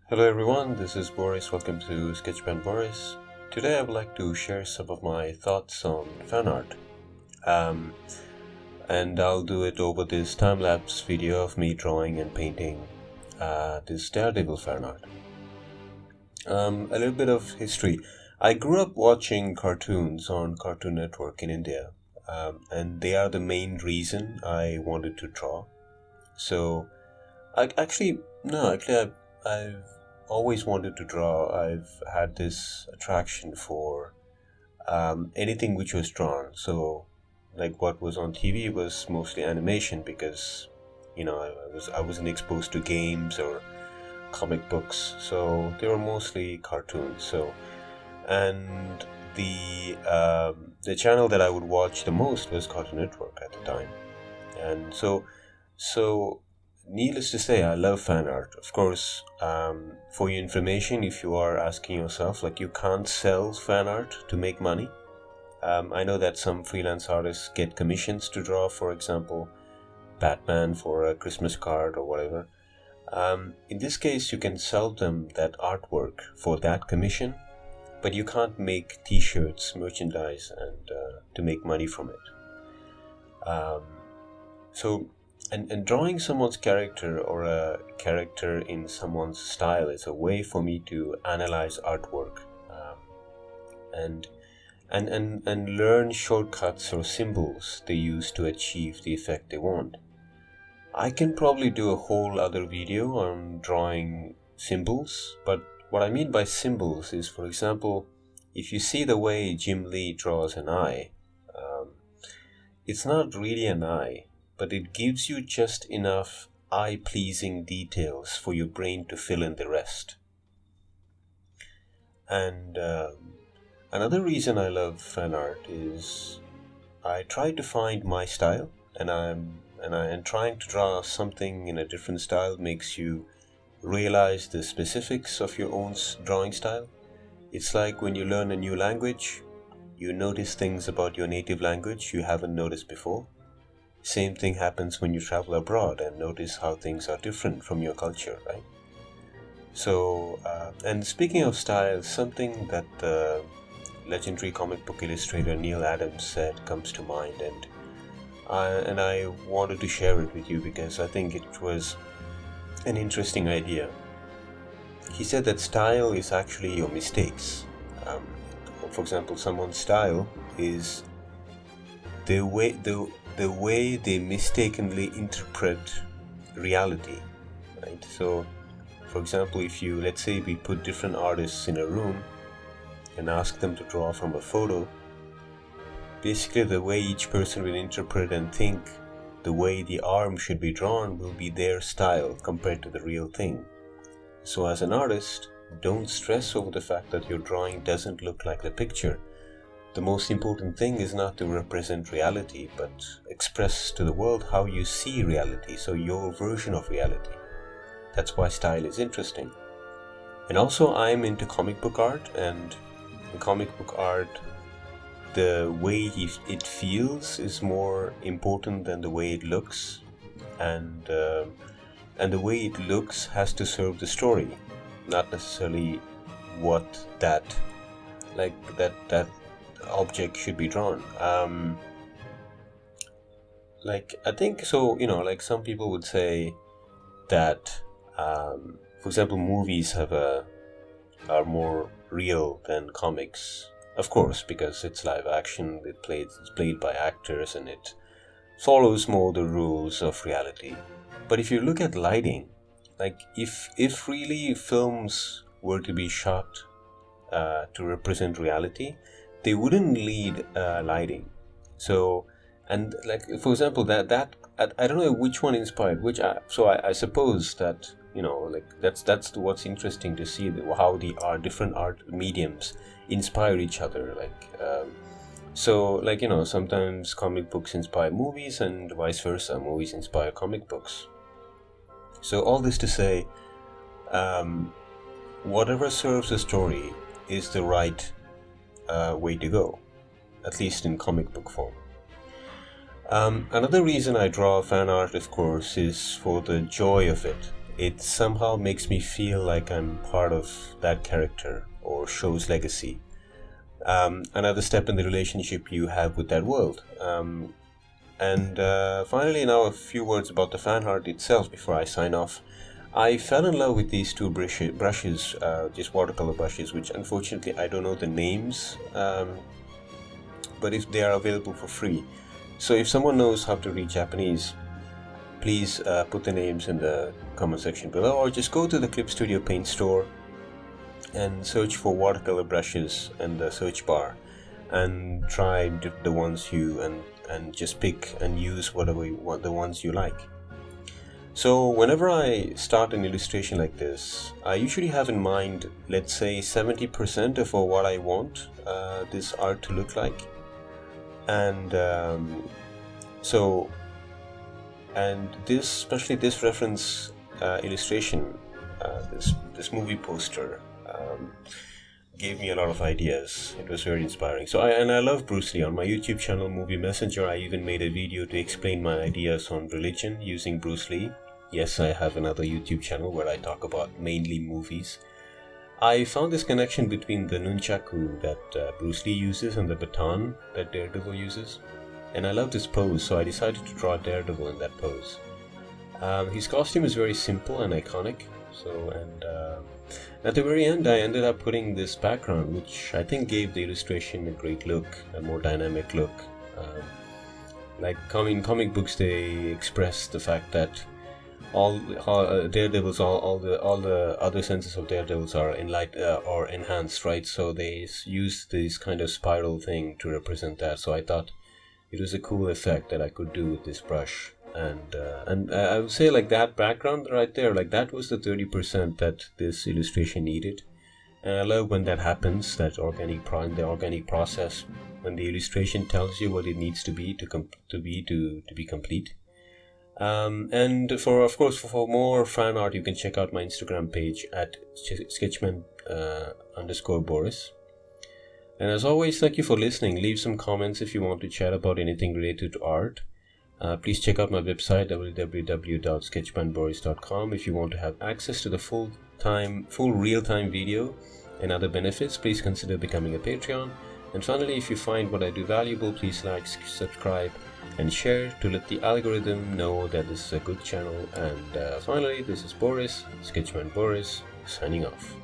Hello everyone, this is Boris. Welcome to Sketchpen Boris. Today I would like to share some of my thoughts on fan art. Um, and I'll do it over this time-lapse video of me drawing and painting this Daredevil fan art. A little bit of history. I grew up watching cartoons on Cartoon Network in India, and they are the main reason I wanted to draw. So, I've always wanted to draw. I've had this attraction for anything which was drawn. So, like what was on TV was mostly animation because, I wasn't exposed to games or comic books, so they were mostly cartoons. So, and the channel that I would watch the most was Cartoon Network at the time, and so needless to say, I love fan art. Of course, for your information, if you are asking yourself, like, you can't sell fan art to make money. I know that some freelance artists get commissions to draw, for example, Batman for a Christmas card or whatever. In this case, you can sell them that artwork for that commission, but you can't make t-shirts, merchandise, and to make money from it. So and drawing someone's character or a character in someone's style is a way for me to analyze artwork, and learn shortcuts or symbols they use to achieve the effect they want. I can probably do a whole other video on drawing symbols, but what I mean by symbols is, for example, if you see the way Jim Lee draws an eye, it's not really an eye, but it gives you just enough eye-pleasing details for your brain to fill in the rest. And another reason I love fan art is I try to find my style, and trying to draw something in a different style makes you realize the specifics of your own drawing style. It's like when you learn a new language, you notice things about your native language you haven't noticed before. Same thing happens when you travel abroad and notice how things are different from your culture, right? So, and speaking of style, something that the legendary comic book illustrator Neil Adams said comes to mind, and I wanted to share it with you because I think it was an interesting idea. He said that style is actually your mistakes. For example, someone's style is the way they mistakenly interpret reality, right? So, for example, let's say we put different artists in a room and ask them to draw from a photo, basically the way each person will interpret and think the way the arm should be drawn will be their style compared to the real thing. So as an artist, don't stress over the fact that your drawing doesn't look like the picture. The most important thing is not to represent reality, but express to the world how you see reality, so your version of reality. That's why style is interesting. And also, I'm into comic book art, and in comic book art, the way it feels is more important than the way it looks, and the way it looks has to serve the story, not necessarily what that object should be drawn. I think so. Like some people would say that, for example, movies are more real than comics. Of course, because it's live action, it's played by actors, and it follows more the rules of reality. But if you look at lighting, like if really films were to be shot to represent reality, they wouldn't need lighting. So, and like, for example, that I don't know which one inspired which. I suppose that that's what's interesting to see, how our different art mediums inspire each other. Sometimes comic books inspire movies, and vice versa. Movies inspire comic books. So all this to say, whatever serves a story is the right way to go, at least in comic book form. Another reason I draw fan art, of course, is for the joy of it. it somehow makes me feel like I'm part of that character or show's legacy. Another step in the relationship you have with that world. And finally, now a few words about the fan art itself before I sign off. I fell in love with these two brushes, just watercolor brushes, which unfortunately I don't know the names, but if they are available for free. So if someone knows how to read Japanese, please put the names in the comment section below, or just go to the Clip Studio Paint store and search for watercolor brushes in the search bar and try the ones and just pick and use whatever you want, the ones you like. So whenever I start an illustration like this, I usually have in mind, let's say 70% of what I want this art to look like. And this, especially this reference illustration, this movie poster, gave me a lot of ideas. It was very inspiring. So I love Bruce Lee. On my YouTube channel, Movie Messenger, I even made a video to explain my ideas on religion using Bruce Lee. Yes, I have another YouTube channel where I talk about mainly movies. I found this connection between the nunchaku that Bruce Lee uses and the baton that Daredevil uses. And I love this pose, so I decided to draw Daredevil in that pose. His costume is very simple and iconic. At the very end, I ended up putting this background, which I think gave the illustration a great look, a more dynamic look. Like comic books, they express the fact that Daredevils, all the other senses of Daredevils are or enhanced, right? So they use this kind of spiral thing to represent that. So I thought it was a cool effect that I could do with this brush. And I would say, like, that background right there, like, that was the 30% that this illustration needed. And I love when that happens, that organic process, when the illustration tells you what it needs to be to be complete. And for more fan art, you can check out my Instagram page at sketchman _Boris. And as always, thank you for listening. Leave some comments if you want to chat about anything related to art. Please check out my website www.sketchmanboris.com if you want to have access to the full real-time video and other benefits. Please consider becoming a Patreon. And finally, if you find what I do valuable, please like, subscribe, and share to let the algorithm know that this is a good channel. And finally, this is Boris, Sketchman Boris, signing off.